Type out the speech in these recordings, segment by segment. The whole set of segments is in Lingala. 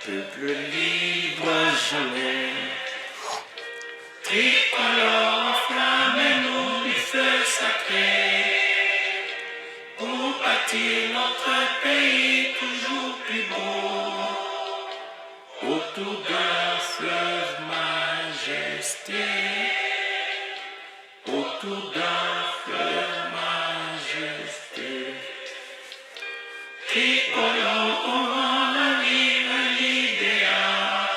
peuple libre jamais. Tricolore, enflammez-nous du feu sacré, pour bâtir notre pays toujours plus beau, autour d'un fleuve majesté, autour d'un fleuve majesté. Tricolore, on rend la vie l'idéal,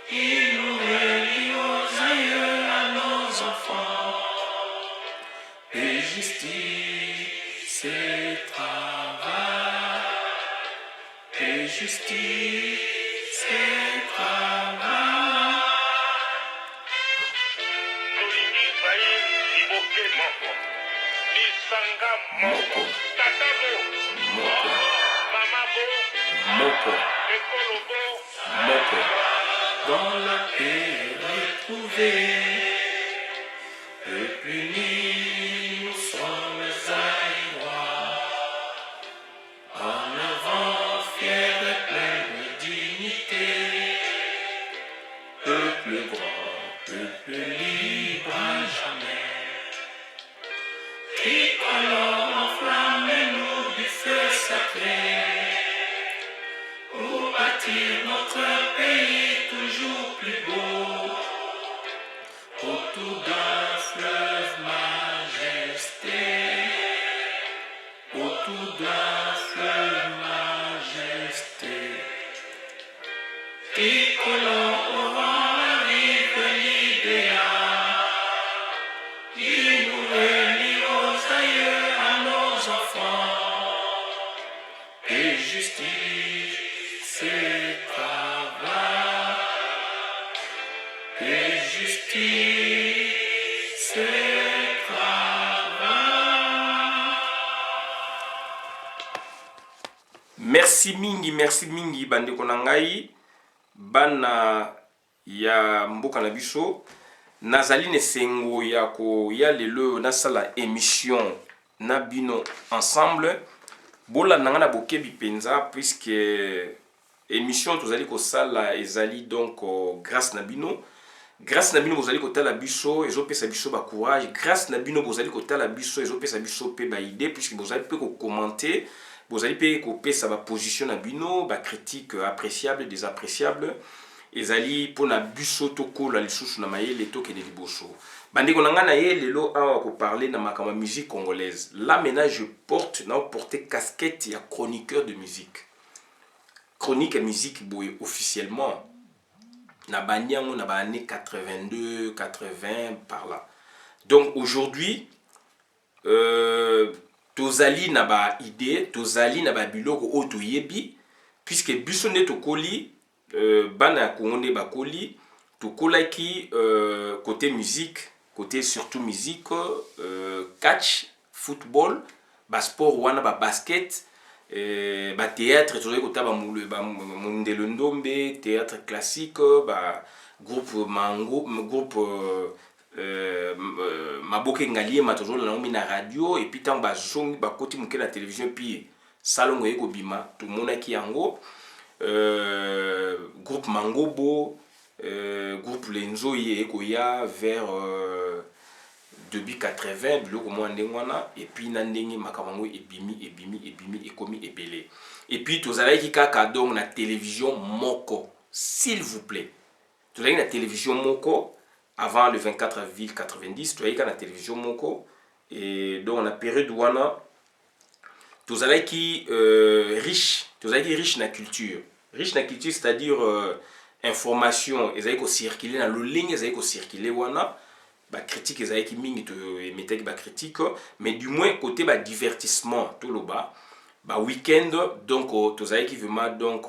il nous relie aux aïeux, à nos enfants, et justice et travail, et justice et travail. Moko, Moko, Moko, Moko, dans la paix retrouvée, peuple uni, nous sommes aïrois, en avant, fiers et pleins de dignité, peuple grand, peuple libre à jamais. Tricolore, enflammez-nous du feu sacré, pour bâtir notre pays toujours plus beau, autour d'un fleuve majesté, autour d'un fleuve majesté. Tricolore, au vent arrive l'idéal, il nous relie aux aïeux, à nos enfants, et justice et travail, et justice et travail. Merci mingi bandeko na ngai bana ya mboka na biso. Nazali nesengo ya ko ya lelo nasala émission na bino ensemble. Bola nanga na bokebi penza puisque émission tozali ko sala ezali donc grâce na bino. Grâce na bino bozali ko tala biso ezopesa biso ba courage. Grâce na bino bozali ko tala biso ezopesa biso pe ba idée puisque bozali pe ko commenter, bozali pe ko pesa ba position na bino, ba critique appréciable, désappréciable. Ezali pona biso tokola lisusu na mayele tokende liboso. Bandeko na nga na ye lelo awa ko parler na makama musique congolaise. Là maintenant je porte casquette ya chroniqueur de musique. Chronique et musique boye officiellement na banyango na ba année 82, 80 par là. Donc aujourd'hui tozali na ba idée, tozali na ba biloko o toyebi puisque biso ne tokoli bana kongonde bakoli tokolaki côté musique, côté surtout musique, catch, football, ba sport wana ba basket, ba théâtre tozali kotaba mundelo ndombe, théâtre classique, ba groupe mango, groupe maboke ngalie matozolo na na radio et puis tant ba zongi ba koti muke na télévision puis salongo eko bima tout monaki yango. Groupe Mangobo, groupe Lenzo Yekoya vers début 80, biloko mo ndengwana et puis nandengi makamango ebimi ekomi ebele. Et puis tozalaki kaka donc na télévision moko, s'il vous plaît. Tozalaki na télévision moko avant le 24 avril 90, tozalaki na télévision moko et donc na période wana tozalaki riche na culture. Riche na culture, c'est-à-dire information, ezali ko circuler na lolingi, ezali ko circuler wana, ba critique ezali ki mingi to emetaki ba critique, mais du moins côté ba divertissement tout le bas, ba week-end donc tozalaki vraiment donc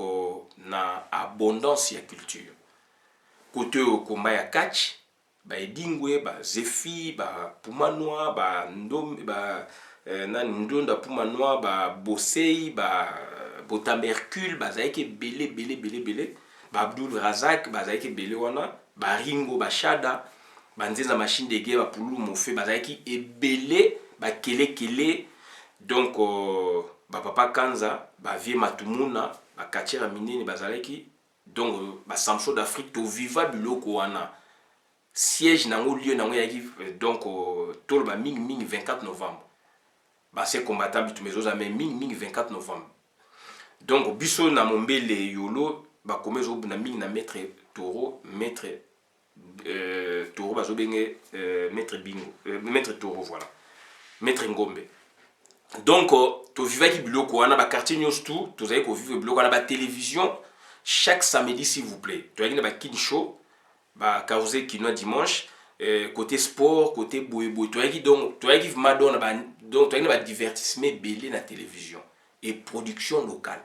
na abondance ya culture. Côté combat ya catch, ba edingwe, ba zefi, ba pumanwa, ba ndom, ba ndonda pumanwa, ba bosei, ba Botam Hercule, bazaki belé, ba Abdul Razak, bazaki belé wana, ba Ringo, ba Shada, banzeza machine de guerre, ba Poulou Mofé, bazaki belé, ba kele, donc ba Papa Kanza, ba Vie Matumuna, quartier à minene bazalaki donc ba Samson d'Afrique to viva biloko wana siège nango lieu nango yaki donc tolo ba mingi 24 novembre ba ces combattants bitu mezoza mais mingi 24 novembre donc biso na mombele yolo ba komezo na mingi na maître Toro maître Toro bazo benge maître Bingo maître Toro voilà maître Ngombe donc to vivaki biloko wana ba quartier nyos tout to zali ko vivre biloko wana ba télévision chaque samedi s'il vous plaît to yaki na ba kin show ba causé kino dimanche côté sport côté boyeboy to yaki donc to yaki madonna ba donc to yaki na ba divertissement belé na télévision et production locale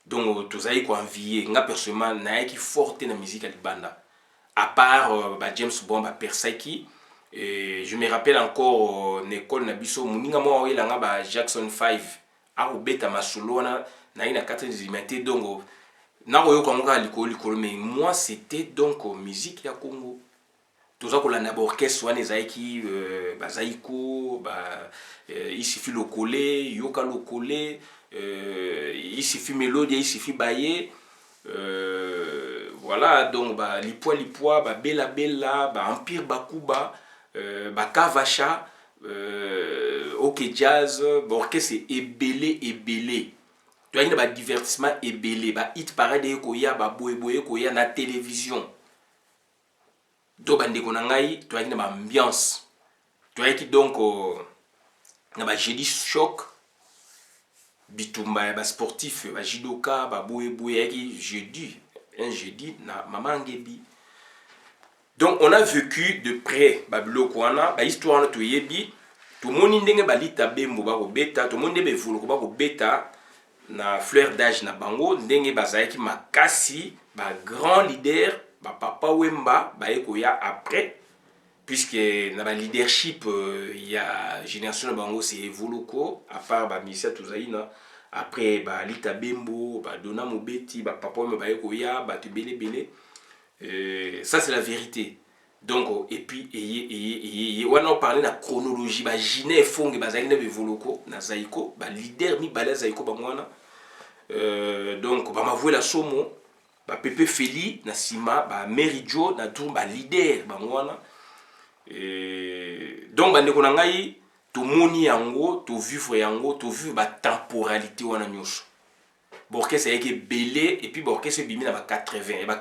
donc to zali ko envier nga personnellement na yaki forte na musique ya libanda à part bah, James Bond, bah, Persaki, et je me rappelle encore l'école Nabiso, Mouninga moi là bah Jackson 5, à Obeta Masolo na ina 4 dimenté donc na oyo Congo à l'école mais moi c'était donc musique ya Congo. Tout ça qu'on a d'abord orchestre wana zaiki bah zaiko bah il suffit le coller, yoka le coller, il suffit mélodie, il suffit bailler. Voilà donc bah lipwa bah bella bella bah empire bakuba bah kavacha ok jazz bah orchestre ebele tu as bah divertissement ebele bah hit parade koya bah boye koya na télévision do bande konangai tu as bah ambiance tu as qui donc na bah jeudi choc bitumba bah sportif bah judoka bah boye qui jeudi un jeudi na maman ngebi donc on a vécu de près babilo kwana ba histoire na toyebi to moni ndenge balita bembo ba ko beta to monde be vulu ko ba ko beta na fleur d'âge na bango ndenge bazaki makasi ba grand leader ba papa wemba ba ekoya après puisque na ba leadership ya génération na bango c'est evoluko à part ba misia tozaina après bah lita bembo bah dona mobeti bah papa me ba ekoya bah te belé ça c'est la vérité donc et puis et on a parlé de la chronologie bah Giné Fongue bah zaina bevoloko na zaiko bah leader mi bala zaiko ba mwana donc bah m'avouer la somo bah Pepe Feli na sima bah Meridio na tour bah leader ba mwana donc bah ndeko na ngai to moni yango to vivre yango to vivre ba temporalité wana nyonso orchestre est belé et puis orchestre bimi na ba 80 et ba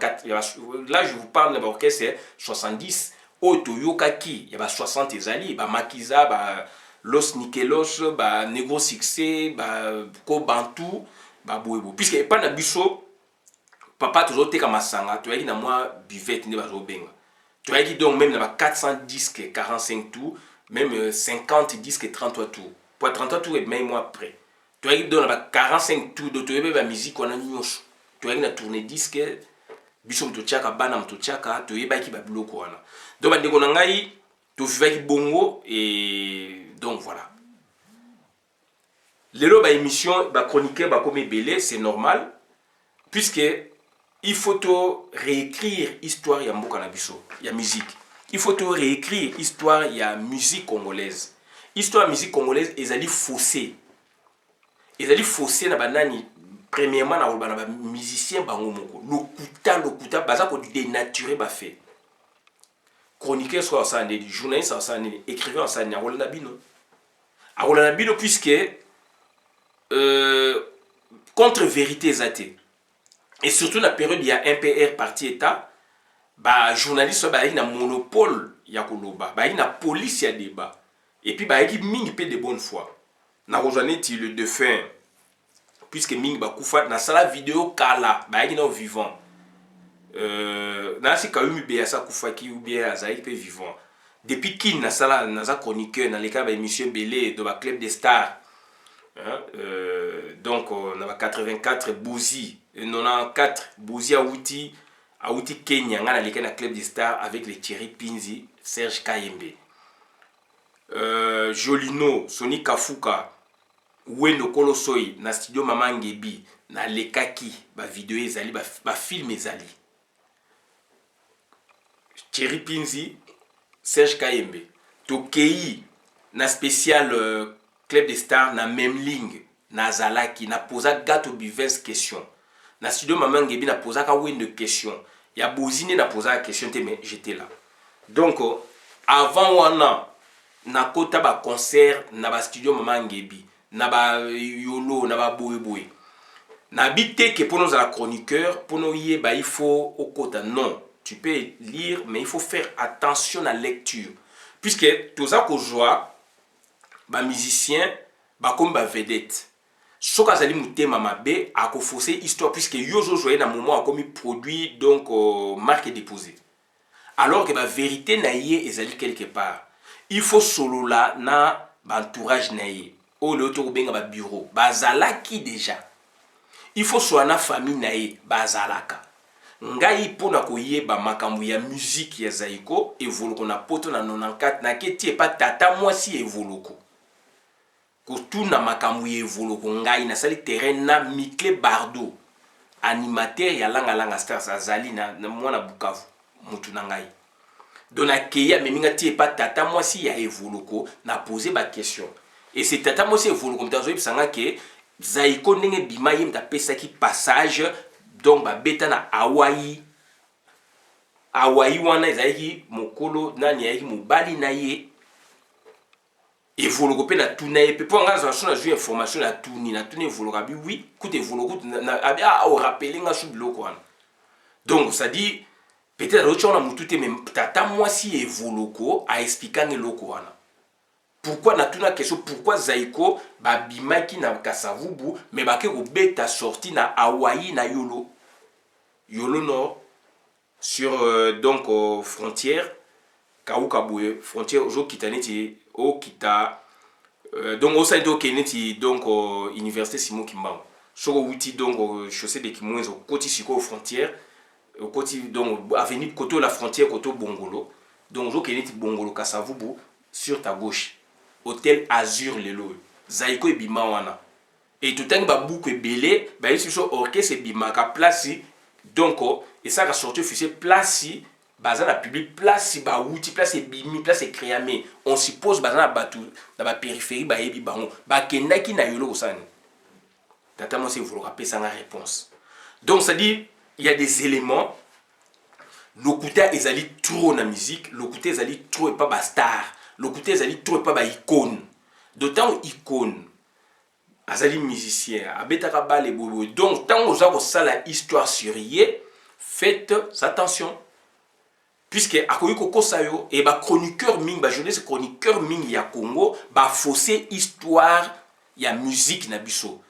là je vous parle de orchestre 70 auto yokaki ya ba 60 ezali ba makiza ba Los Nikelos ba Negro Succès ba ko Bantu ba boyebo puisque pas na biso papa toujours te kama sanga to yaki na moi buvette ne ba zo benga to yaki donc même na ba 400 disques 45 tours même 50 disques 33 tours. Pour 33 tours, et même moi après. Tu as dans 45 tours de la musique, on a une tu as tourné disque, biso mtochaka, bana mtochaka, tu as qui va bloquer. Donc, on a tu fais bongo et donc voilà. Les lots émission, chroniquer, comme belé, c'est normal, puisque il faut réécrire l'histoire de Mboka na biso, il y a musique. Il faut tout réécrire l'histoire, il y a musique congolaise. Histoire musique congolaise, ils allaient fausser. Ils allaient fausser na banani premièrement na ba musicien bango moko. Lokuta baza ko dénaturer ba fait. Chroniqueur soit ça né, journaliste ça né, écrivain ça né, Rolanda Bino. A Rolanda Bino puisque contre vérité zate. Et surtout la période il y a un PR parti état. Bah journaliste ba na monopole ya koloba ba na police ya débat et puis ba ki mingi pe de bonne foi na rejoindre le défunt puisque mingi ba kufa na sala vidéo kala ba ki na vivant na si ka umi be ya sa kufa ki ou bien azai pe vivant depuis kin na sala na za chroniqueur na leka ba émission belé de ba club des stars donc na ba 84 Bouzi 94 Bouzi Awuti Aouti Kenya, on a le club des stars avec les Thierry Pinzi, Serge Kayembe. Jolino, Soni Kafuka, Wendo Kolosoi, na studio Maman Ngebi, na lekaki, ba vidéo ezali, ba film ezali. Thierry Pinzi, Serge Kayembe. Tokei, na spécial club des stars, na même ligne, nazalaki na posa gato bivens question na studio Mama Ngebi na posa ka wende question ya bozine na posa question te mais j'étais là donc avant wana na kota ba concert na ba studio Mama Ngebi na ba yolo na ba boye na bité que pour nous à la chroniqueur pour nous y ba il faut au kota non tu peux lire mais il faut faire attention à la lecture puisque tout ça qu'on joie ba musicien ba comme ba vedette soka zali mutema mabe akofosser histoire puisque yozo jouer na moment comme produit donc marque déposée alors que la vérité naie ezali quelque part il faut solo là na ba entourage naie o le to benga ba bureau bazalaki déjà il faut soit na famille naie bazalaka ngai pona koyeba makambo ya musique ya Zaiko evoluko na poto na 94 na keti pa tata mwasi evoluko kotuna makambo ya evoluko ngai na sali terrain na Mikle Bardo animateur ya langa stars azali na mwana Bukavu mutu na ngai dona keya meminga tie pa tata mwasi ya evoluko na poser ba question et c'est tata mwasi evoluko mtazoyi bisanga ke Zaiko ndenge bima yim ta pesaki passage donc ba beta na Hawaii wana ezaki mokolo nani yaki mobali na ye evoluko pe na tuna ye pe po ngaza na jouer information na tuni evoluko bi oui coute evoluko na a au rappeler nga sous bloko wana donc ça dit peut-être autre chose na mutute même tata mwasi evoluko a expliquer ngeloko wana pourquoi na tuna question pourquoi Zaiko ba bimaki na Kasavubu mais ba ke ko beta sorti na Hawaii na yolo nord sur donc frontière Kaoukaboue frontière jo kitaneti o kita donc au sein de Keneti donc université Simon Kimbangu soko wuti donc chaussée de Kimwenzo côté siko frontière au côté donc avenue côté la frontière côté Bongolo donc jo Keneti Bongolo Kasavubu sur ta gauche hôtel Azur lelo Zaiko e bima wana et tout temps ba boucle belé ba ici so orchestre bima ka place donc et ça a sorti officiel place bazan la public place ba outil place bimi place créamé on suppose bazan la batu dans la périphérie ba yebi bango ba kendaki na yolo osani tata moi c'est vous rappeler ça la réponse donc ça dit il y a des éléments lokuta ezali trop na musique lokuta ezali trop et pas ba star lokuta ezali trop et pas ba icône d'autant icône azali musicien abetaka bale bobo donc tant aux gens ça la histoire sur yé faites attention puisque akoyi kokosa yo et ba chroniqueur ming ba jeunesse chroniqueur ming ya Congo ba fausser histoire ya musique na biso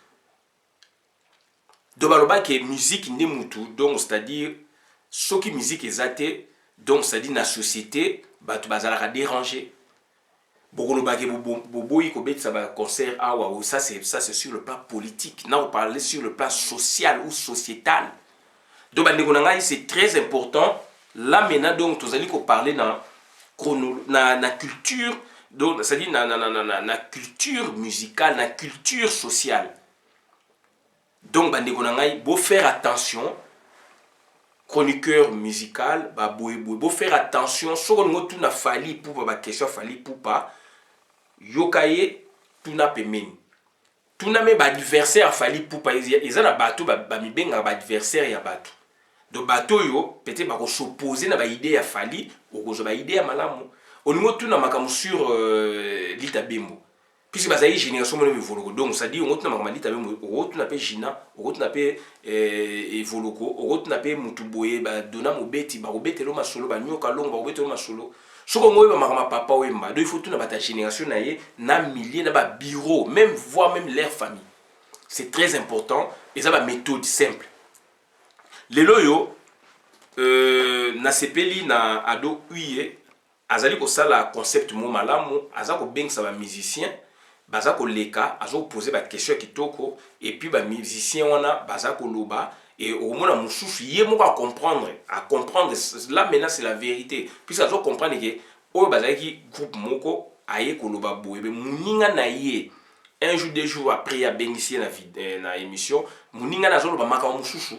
do baloba ke musique ne mutu donc c'est-à-dire soki musique ezate donc c'est-à-dire na société ba tu bazala déranger bokoloba ke boboyi ko betisa ba concert awa ça c'est sur le plan politique na on parler sur le plan social ou sociétal donc c'est très important là maintenant donc tu allez parler na culture donc c'est à dire na culture musicale na culture sociale donc bandeko beau faire attention chroniqueur musical ba beau faire attention sur le tout na fali pour ba question fali pour pas yokaye tout na pemeni tout na me ba adversaire fali pour pas ils na bateau ba mibenga ba adversaire ya bateau donc bateau yo peut-être ba ko s'opposer na ba idée ya fali ou ko ba idée ya malamu olingo tout na makamu sur lita bembo puisque bazali génération mo evoloko donc ça dit on na makamu lita bembo o tout na pe jina o tout na pe evoloko o tout na pe mutuboye ba dona mobeti ba obetelo masolo ba nyoka longo ba obetelo masolo soko ngoy ba makama papa wemba donc il faut tout na ba ta génération na ye na millier na ba bureau même voire même leur famille c'est très important et ça ba méthode simple lelo yo na sepeli na ado uye azali ko sala concept mo malamu azako bengisa ba musicien baza ko leka azo poser ba question kitoko et puis ba musicien wana baza ko loba et au moins mususu yé moko à comprendre là maintenant c'est la vérité puis ça doit comprendre que o baza ki groupe moko aye ko loba boyebe muninga na ye un jour deux jours après ya bengisi na émission muninga na zo loba maka mususu.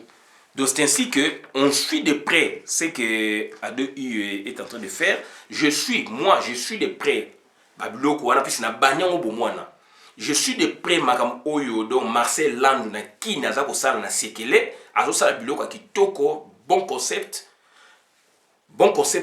Donc c'est ainsi que on suit de près ce que A2U est en train de faire. Je suis de près. Babiloko wana puis na banyango bomwana. je suis de près makam oyo donc Marcel Landou na ki naza ko sala na sekele azo sala biloko kitoko, bon concept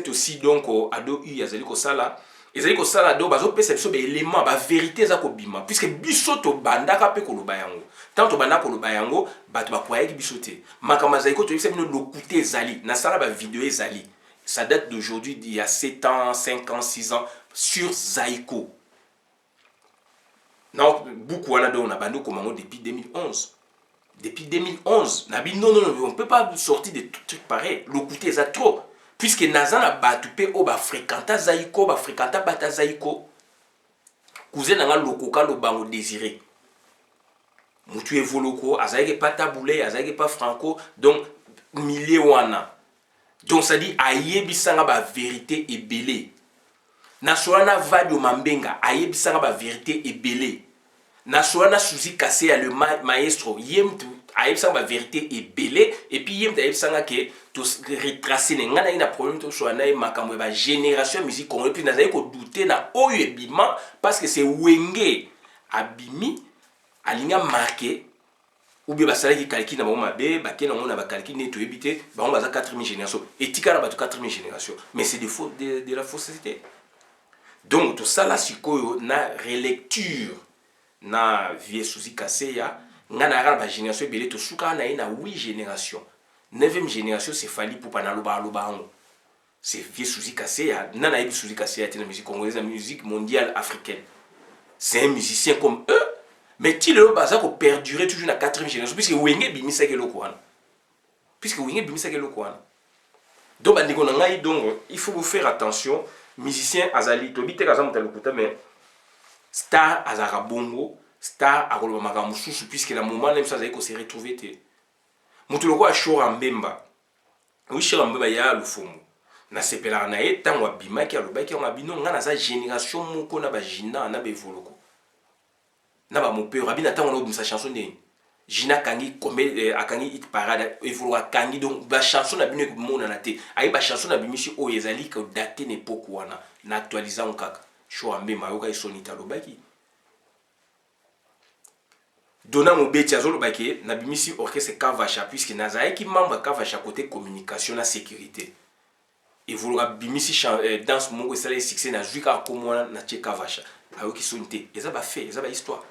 aussi donc ado u yazali ko sala ezali ko sala do bazo pesa biso be élément ba vérité za ko bima puisque biso to bandaka pe ko loba yango tant to bandaka ko loba yango bato ba croyaki biso te makama za ko to yisa bino lokuté ezali na sala ba vidéo ezali ça date d'aujourd'hui il y a 7 ans 5 ans 6 ans sur Zaiko. Non, beaucoup on a donné depuis 2011. Depuis 2011, non, on ne peut pas sortir de trucs pareils. L'écouter ça trop. Puisque Nazan a battu au ba fréquenta Zaiko, ba fréquenta bata Zaiko. Cousin n'a loko ka lo bango désiré. Mutu evoloko, azaike pas taboulé, azaike pas franco, donc milliers wana. Donc ça dit ayebisanga ba vérité est belé. Nasoana Vadio Mambenga, ayebisanga ba vérité est belé. Nasoana Suzy Kassé le maestro, yem ayebisanga ba vérité est belé. Et puis yem ayebisanga que to retracer ngana ina problème to soana makambo ba génération musique congolaise puis nazaye ko douter na oyo ebima parce que c'est Wenge abimi alinga marqué ou bien basala ki kalki na bango mabe bakena ngona ba kalki ne to ebité bango baza 4000 génération etika na bato 4000 génération mais c'est de la fausseté. Donc tout ça là sikoyo na relecture na vie Suzy Kassé ya ngana ra ba génération belé to suka na ina 8 génération 9e génération c'est fali pour pas na loba c'est vie Suzy Kassé ya nana yebi Suzy Kassé ya tena musique congolaise la musique mondiale africaine. C'est un musicien comme eux mais qui le baza ko perdurer toujours na 4e génération puisque Wenge bimisa ke lokwana. Donc bandiko na ngai donc il faut vous faire attention. Musicien azali to bite kaza mutalukuta mais star azara bongo star akoloba makambo susu puisque na moment même ça azali ko se retrouver te mutuloko a Shora Mbemba oui Shora Mbemba ya lufumu na sepela na ye tango abimaki alobaki on abino ngana za génération moko na ba jina na bevoloko na ba mopero abina tango na obimisa chanson ndeni Jina kangi kombe akangi hit parade evolo akangi donc ba chanson na bino mona na te ayi ba chanson na bimishi o ezali ko dater n'époque wana na actualiser on kaka Shora Mbemba yoka isonita lobaki Dona Mobeti azolo baki na bimisi orchestre Kavacha puisque nazaye ki membre Kavacha côté communication na sécurité evolo bimisi danse moko sala succès na juka komona na che Kavacha ayoki sonite eza ba fait eza ba histoire.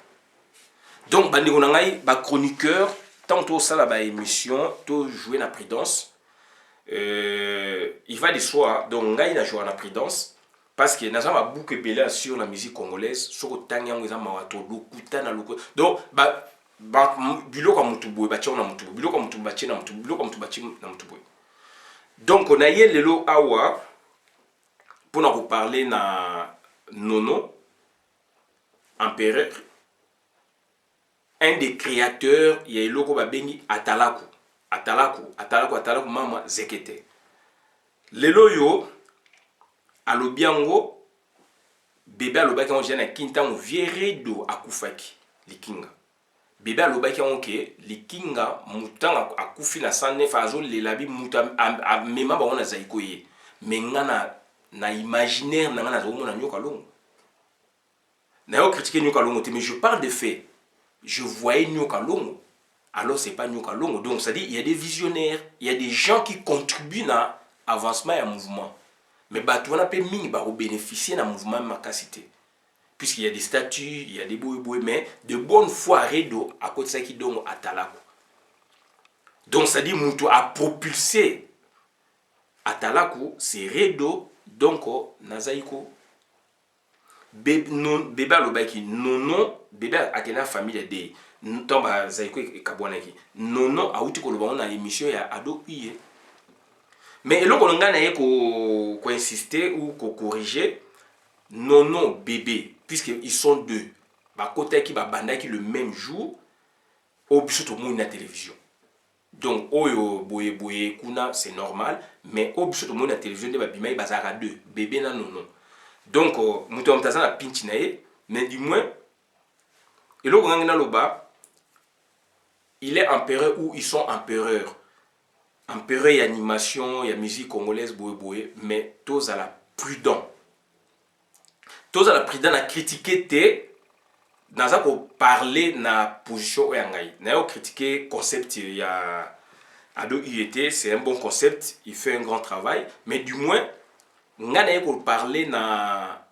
Donc bandeko na ngai ba chroniqueur tantôt ça la ba émission to jouer na prudence il va de soi donc ngai na jouer na prudence parce que naza ba boucle belé sur la musique congolaise soko tanyango eza mawato lokuta na loko donc ba biloko mutu boy ba tiona mutu biloko mutu ba tiena mutu biloko mutu ba tiena mutu boy. Donc on a yé lelo awa pour nous parler na Nono empereur un des créateurs il y a loko ba bengi Atalaku mama Zekete lelo yo alobiango bébé alobaki on jana kintango vieredo akufaki likinga bébé alobaki on ke likinga mutanga akufi na 109 azo lelabi muta mema ba ona Zaiko ye mengana na imaginaire na ngana zo mona nyoka longo na yo critiquer nyoka longo mais je parle de fait. Je voyais Nyoka Longo. Alors c'est pas Nyoka Longo. Donc ça dit il y a des visionnaires, il y a des gens qui contribuent à l'avancement et à mouvement. Mais bah tu vas bénéficier d'un mouvement makasité. Puisqu'il y a des statuts, il y a des boue mais de bonne foi redo à côté de ça qui donne à Talako. Donc ça dit Moutou a propulsé à Talako, c'est redo donc Nazaiko. Bébé alobaki nono bébé akena famille de tomba Zaiko e kabwanaki nono auti ko loba na émission ya ado iye mais eloko longa na ye ko insister ou ko corriger nono bébé puisque ils sont deux ba kota ki ba bandaki le même jour au biso to na télévision donc oyo boye kuna c'est normal mais au biso to na télévision de ba bimai bazara deux bébé na nono. Donc, muto mtaza na pinchi na ye, mais du moins, eloko ngana loba, il est empereur ou ils sont empereurs. Empereur et animation, il y a musique congolaise mais tous à la prudent. Tous à la prudent à critiquer te naza ko parler na position ya ngai na yo critiquer concept ya Ado IET, c'est un bon concept, il fait un grand travail, mais du moins nga na ko parler na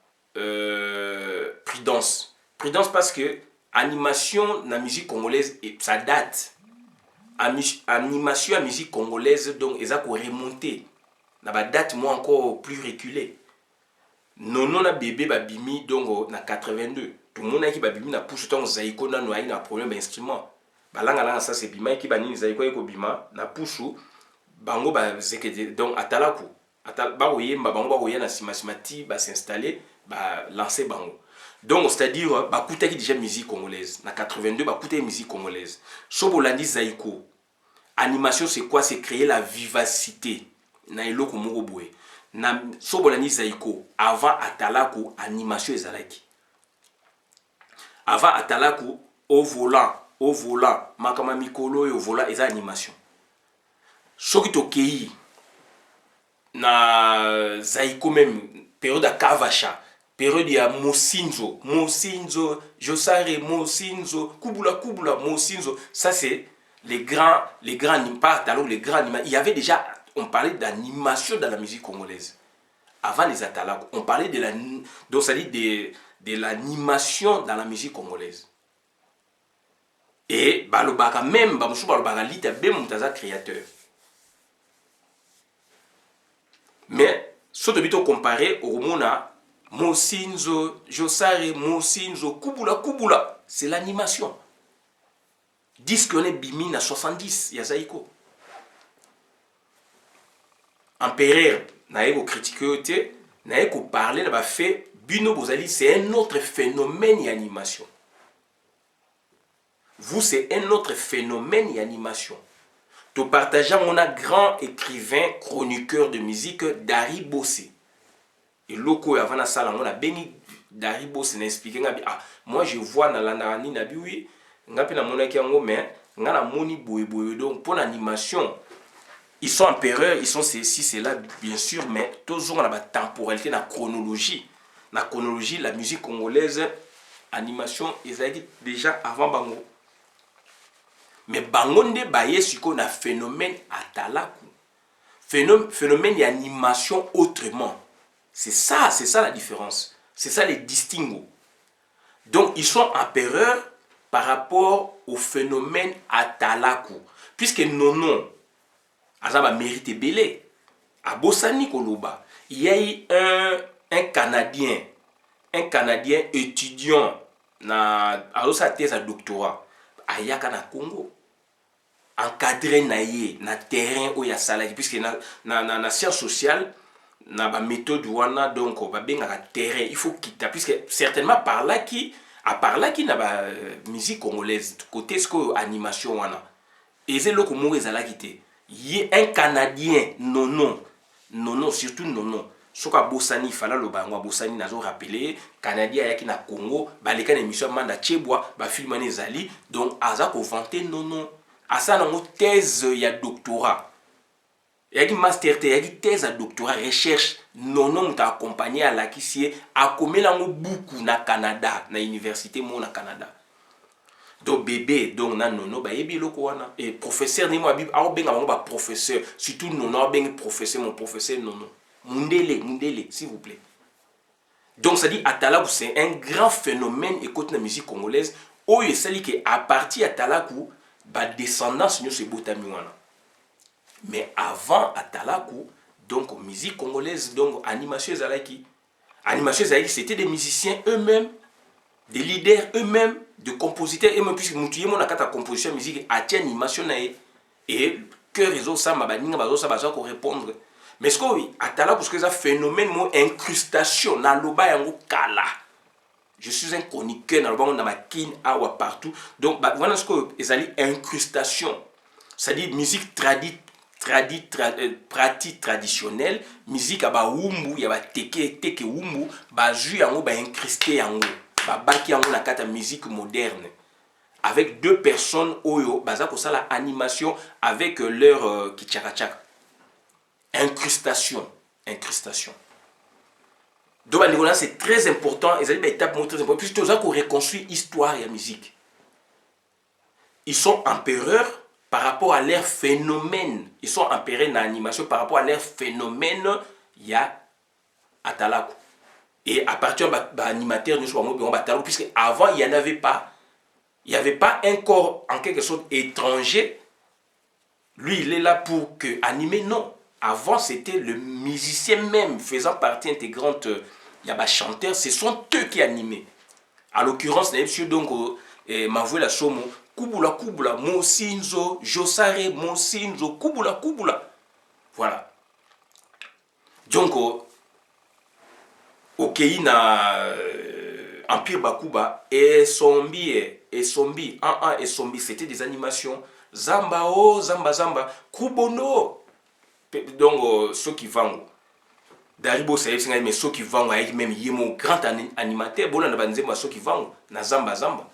prudence parce que animation na musique congolaise ça date animation à musique congolaise donc ils ont remonté na ba date moi encore plus reculée nono na bébé babimi donc na 82 tout le monde a qui babimi na pousse ton zaiko na no na problème d'instrument balanga langa ça c'est bima qui banini zaiko eko bima na pousse bango ba zekete donc atalaku ba oyemba bango ba oyena simasimati ba s'installer ba lancer bango donc c'est-à-dire ba kutaki déjà musique congolaise na 82 ba kutaki musique congolaise sobolandi zaiko animation c'est quoi? C'est créer la vivacité na eloko moko boye na sobolandi zaiko avant atalaku animation ezalaki avant atalaku au volant makama mikolo yo volant eza animation soki tokei na zaiko même période ya kavasha période ya mosinzo josare mosinzo kubula mosinzo ça c'est les grands pas alors les grands animateurs. Il y avait déjà, on parlait d'animation dans la musique congolaise avant les Atalak, on parlait de la donc ça dit de l'animation dans la musique congolaise et balobaka même bamusu balobaka lita be mutaza créateur mais so de bito comparer au mona mosinzo josare mosinzo kubula c'est l'animation. Disque on est bimi na 70 ya zaiko empereur na eko critiquer te na eko parler na ba fait bino bozali c'est un autre phénomène et animation. Vous c'est un autre phénomène et animation. To partager mon grand écrivain chroniqueur de musique Dari Bossé et loko avant na sala on a béni Dari Bossé n'a expliqué moi je vois na lanani na biwi ngapi na monaki yango mais nga na moni boye donc pour l'animation ils sont empereurs ils sont ceci cela bien sûr mais toujours on a la temporalité la chronologie la musique congolaise animation ezalaki déjà avant bango mais bango nde baye siko na phénomène atalaku phénomène d'animation autrement c'est ça la différence c'est ça les distinguo donc ils sont empereurs par rapport au phénomène atalaku puisque nono azaba mérite belé à Bossani Koloba il y a eu un canadien étudiant na sa thèse à doctorat ayaka na Congo encadré na terrain où il y a salaki puisque na science sociale na ba méthode wana donc ba benga terrain il faut quitter puisque certainement par là qui à part là qui n'a pas musique congolaise côté ce que animation wana et c'est là que moi ezala quitté y un canadien non surtout non soka Bossani fala lo bangwa Bossani nazo rappeler canadien yaki na Congo ba leka na émission manda chebwa ba film ane ezali donc aza ko vanter non asa na mo thèse ya doctorat yaki master yaki thèse à doctorat recherche non t'a accompagné à la kisie a komela ngo beaucoup na Canada na université mo na Canada donc bébé donc na nono ba yebi loko wana et professeur ni mo bib a benga ngo ba professeur surtout nono benga professeur mon professeur nono mundele s'il vous plaît donc ça dit atalaku c'est un grand phénomène écoute la musique congolaise oyo sali que à partir atalaku ba descendance nyo se botami wana. Mais avant Atalaku, donc musique congolaise, donc animation Zalaki, c'était des musiciens eux-mêmes, des leaders eux-mêmes, des compositeurs eux-mêmes, puisque Moutouye mon akata composition musique a tient animation et que réseau ça m'a baninga bazo ça bazo ko répondre. Mais ce que Atalaku parce que ça phénomène mon incrustation na loba yango kala. Je suis un chroniqueur na loba on ma kin awa partout. Donc voilà ce que ezali incrustation. C'est-à-dire musique pratique traditionnelle musique aba wumbu ya ba teke wumbu ba ju yango ba incrusté yango ba baki yango na kata musique moderne avec deux personnes oyo baza ko sala animation avec leur kichaka incrustation Donc c'est très important, et une étape très importante, puisque nous avons reconstruit l'histoire et la musique. Ils sont empereurs par rapport à leur phénomène. Ils sont empereurs dans l'animation par rapport à leur phénomène. Il y a Atalaku. Et à partir de l'animateur, nous sommes Atalaku, puisque avant, il n'y en avait pas. Il n'y avait pas un corps en quelque sorte étranger. Lui, il est là pour que animer. Non. Avant, c'était le musicien même faisant partie intégrante. Il y a des chanteurs, ce sont eux qui animaient. À l'occurrence, monsieur donc Mavoué la Somo, Kubula Kubula, Mosinzo, Josare, Mosinzo, Kubula Kubula. Voilà. Donc, ok, na Empire Bakuba, et Sombi, c'était des animations. Zamba, oh, Zamba, Zamba, Kubono. Donc, ceux qui vendent. Daribo Saïf, mais ceux qui vendent, même Yemo, grand animateur, bon, on a banzé, ceux qui vendent, na Zamba, Zamba.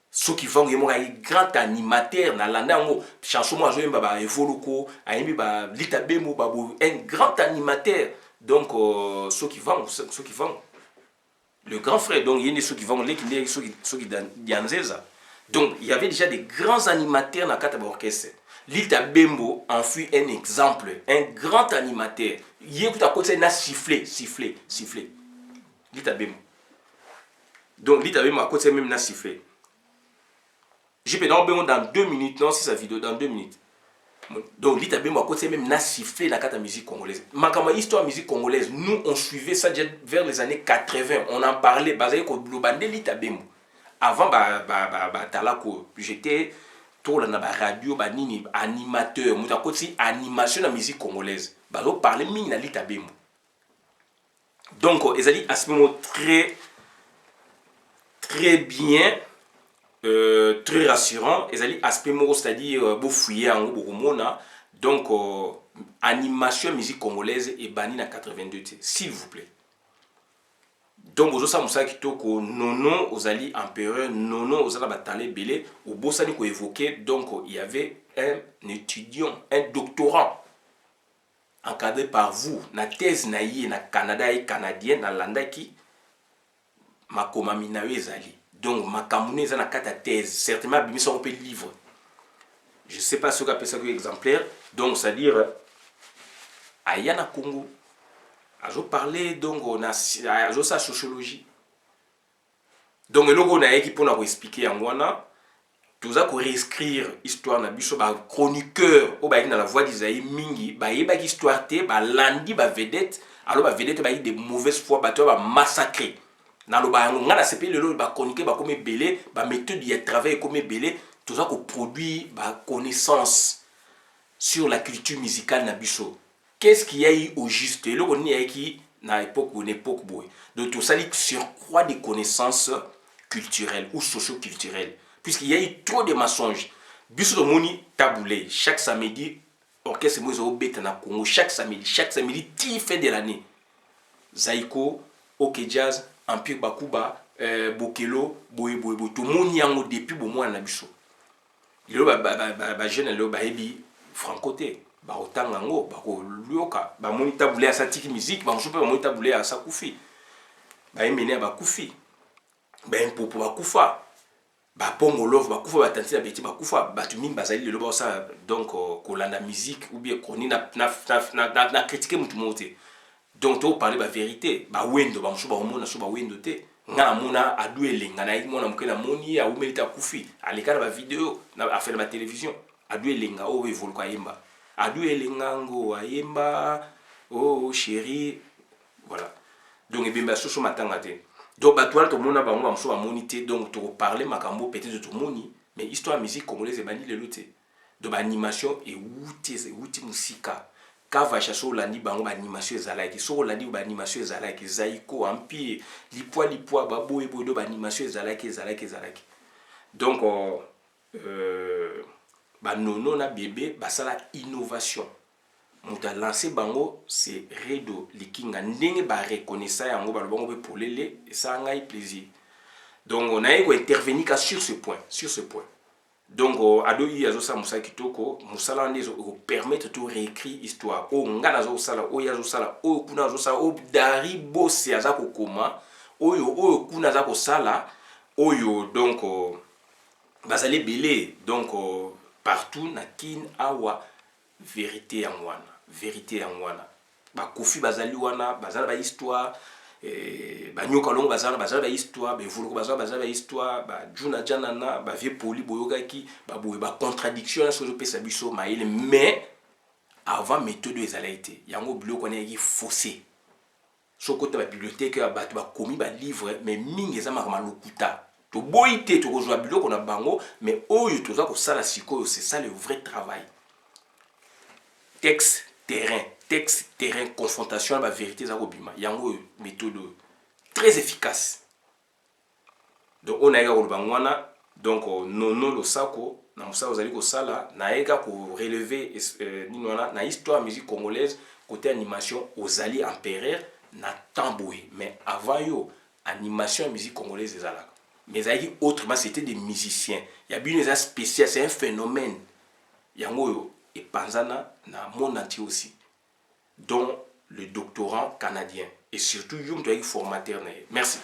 Ceux qui vendent, Yemo, grand animateur, na Landango, chanson, moi, je baba Evoluko, Aimi, Lita Bemo, Babou, un grand animateur. Donc, ceux qui vendent. Le grand frère, donc, il y a ceux qui vendent, ceux qui dansent. Donc, il y avait déjà des grands animateurs dans le cadre de l'orchestre. Lita Bembo en fut un exemple, un grand animateur. Il a sifflé. Lita Bembo. Donc, Lita Bembo a côté même sifflé. Je peux dans 2 minutes, non, c'est sa vidéo, dans 2 minutes. Donc, Lita Bembo a côté même sifflé la carte de musique congolaise. Ma histoire de musique congolaise, nous, on suivait ça vers les années 80. On en parlait, basé sur le bandé Lita Bembo. Avant, j'étais tout la radio, animateur, animation de la musique congolaise. On parlait de Lita Bembo. Donc, ils ont dit à ce moment très bien, très rassurant. Ils ont dit à ce moment, c'est-à-dire, beau fouiller en gros, donc, animation musique congolaise est bannie en 82, s'il vous plaît. Donc, vous savez que nono aux alliés empereurs, nono aux alliés batalés belé, au beau sani qu'on évoquait, donc il y avait un étudiant, un doctorant encadré par vous, na thèse naïe na Canada et canadien na landa qui ma minawe zali. Donc ma kamune za na kata thèse, certainement bimi son peu livre. Je sais pas ce qu'on appelle ça comme exemplaire. Donc c'est-à-dire ayana Congo. Je parlais donc on a sa sociologie. Donc le logo na qui pour nous expliquer en wana tout ça pour réécrire histoire na biso ba chroniqueur au ba dans la voix d'Isaïe mingi ba yeba histoire té ba landi ba vedette alors ba vedette ba des mauvaises foi ba to ba massacrer na lo ba ngana sepe le lo ba chroniquer ba comme belé ba méthode y travail comme belé tout ça pour produire ba connaissance sur la culture musicale na biso. Qu'est-ce qu'il y a eu au juste? Le on y a qui na époque ou une époque boy. Donc tout ça surcroît des connaissances culturelles ou socio-culturelles. Puisqu'il y a eu trop de mensonges. Biso moni taboulé chaque samedi orchestre mozo beta na Congo chaque samedi 10 fin de l'année. Zaiko, OK Jazz, Empire Bakuba, Bokelo, boy tout moni yango depuis bon mois na biso. Le ba jeune le ba ebi francoté. Ba otanga ngo ba ko lioka ba moni taboulé à sa tiki musique ba moupe ba moni taboulé à sa koufi ba emene ba koufi ba impopo ba koufa ba pongo love ba koufa ba tanti na beti ba koufa ba tumi bazali le ba ça donc kolanda musique ou bien koni na critiquer mutu moté donc to parler ba vérité ba wendo ba moupe ba mona so ba wendo te ngana mona adu elenga na mona mukena moni a umelita koufi alika na ba vidéo na affaire ba télévision adu elenga o evolu kwa yemba adu elengango ayemba oh chérie voilà donc ebemba soso matanga te donc batwala to mona bango ba mso ba monité donc to parler makambo peut-être de tout moni mais histoire musique congolaise e bani le loté donc animation et outi musika kava chaso landi bango ba animation ezalaki so landi ba animation ezalaki zaiko empire lipwa babo ebodo ba animation ezalaki donc ba nono na bébé basala innovation muta lancé bango c'est redo likinga ndenge ba reconnaître yango ba bango pour lele et ça ngai plaisir donc on a eu intervenir sur ce point donc ado i azosala mosala kitoko mosala wana permettre to réécrit histoire oyo nga nazosala oyo azosala oyo kuna azosala oyo Dari Bose aza kokoma oyo kuna aza kosala oyo donc bazali ebele donc partout na kini awa vérité yango wana bakofi bazali wana bazala bahistoire banyoka longo bazala bahistoire bevuluko bazala bahistoire bajuna janana bavie poli boyokaki baboye bacontradiction nyonso ezopesa biso mayele mais avant méthode ezalaki te yango biloko wana eyaki faussé soki ota babibliothèque ya bato bakomi balivre mais mingi eza makambo lokuta toboyi te tokozwa biloko na bango mais oyo toza kosala sikoyo c'est ça le vrai travail texte terrain confrontation à la vérité za kobima yango méthode très efficace donc on a eu bangwana donc nono losako na musala ozali kosala na eka ko relever ninona na histoire musique congolaise côté animation ozali empereur na tamboui mais avant yo animation musique congolaise ezalaka mais zaki autrement c'était des musiciens il y a bien des spécial c'est un phénomène yango et panzana na monde entier aussi dont le doctorant canadien et surtout Yum Toy formateur. Merci.